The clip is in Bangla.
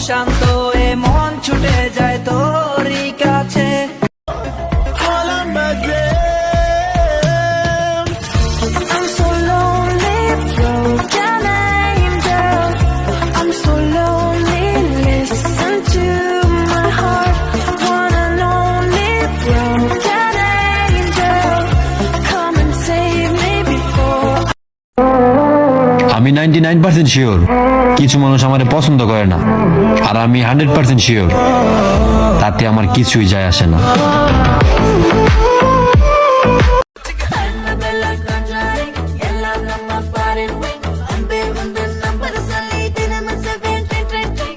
শান্ত এ মন ছুটে যায় তোরই কাছে। I'm so lonely, broken angel. I'm so lonely, listen to my heart. One and only broken angel. Come and save me before আমি 99% শিওর কিছু মানুষ আমারে পছন্দ করে না, আর আমি 100% শিওর তাতে আমার কিছুই যায় আসে না।